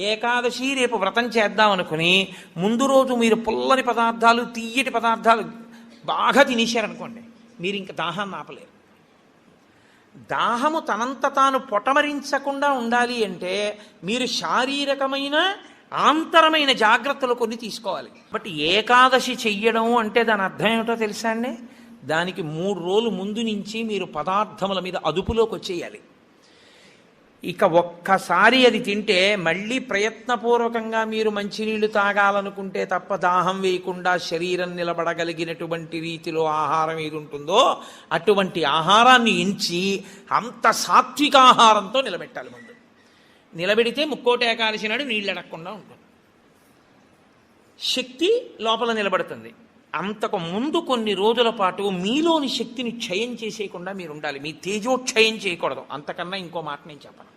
ఏకాదశి రేపు వ్రతం చేద్దాం అనుకుని ముందు రోజు మీరు పుల్లని పదార్థాలు తీయటి పదార్థాలు బాగా తినేశారనుకోండి, మీరు ఇంక దాహాన్ని ఆపలేరు. దాహము తనంత తాను పొటమరించకుండా ఉండాలి అంటే మీరు శారీరకమైన ఆంతరమైన జాగ్రత్తలు కొన్ని తీసుకోవాలి. బట్ ఏకాదశి చెయ్యడం అంటే దాని అర్థం ఏమిటో తెలుసా అండి? దానికి 3 రోజులు ముందు నుంచి మీరు పదార్థముల మీద అదుపులోకి వచ్చేయాలి. ఇక ఒక్కసారి అది తింటే మళ్ళీ ప్రయత్నపూర్వకంగా మీరు మంచినీళ్లు తాగాలనుకుంటే తప్ప దాహం వేయకుండా శరీరం నిలబడగలిగినటువంటి రీతిలో ఆహారం ఏది ఉంటుందో అటువంటి ఆహారాన్ని ఎంచి అంత సాత్విక ఆహారంతో నిలబెట్టాలి. ముందు నిలబెడితే ముక్కోటి ఏకాదశి నాడు నీళ్ళు అడగకుండా ఉంటుంది, శక్తి లోపల నిలబడుతుంది. అంతకు ముందు కొన్ని రోజుల పాటు మీలోని శక్తిని క్షయం చేసేయకుండా మీరు ఉండాలి. మీ తేజోక్షయం చేయకూడదు. అంతకన్నా ఇంకో మాట నేను చెప్పను.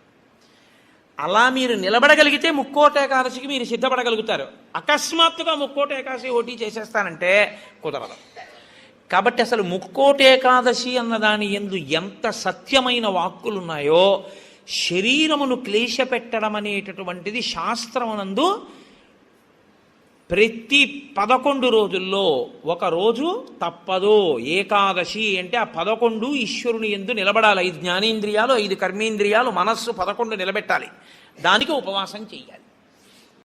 అలా మీరు నిలబడగలిగితే ముక్కోటి ఏకాదశికి మీరు సిద్ధపడగలుగుతారు. అకస్మాత్తుగా ముక్కోటి ఏకాదశి ఓటీ చేసేస్తానంటే కుదరదు. కాబట్టి అసలు ముక్కోటి ఏకాదశి అన్నదాని యందు ఎంత సత్యమైన వాక్కులున్నాయో, శరీరమును క్లేశపెట్టడం అనేటటువంటిది శాస్త్రమునందు ప్రతి 11 రోజుల్లో ఒక రోజు తప్పదు. ఏకాదశి అంటే ఆ 11 ఈశ్వరుని యందు నిలబడాలి. 5 జ్ఞానేంద్రియాలు, 5 కర్మేంద్రియాలు, మనస్సు 11 నిలబెట్టాలి. దానికి ఉపవాసం చెయ్యాలి.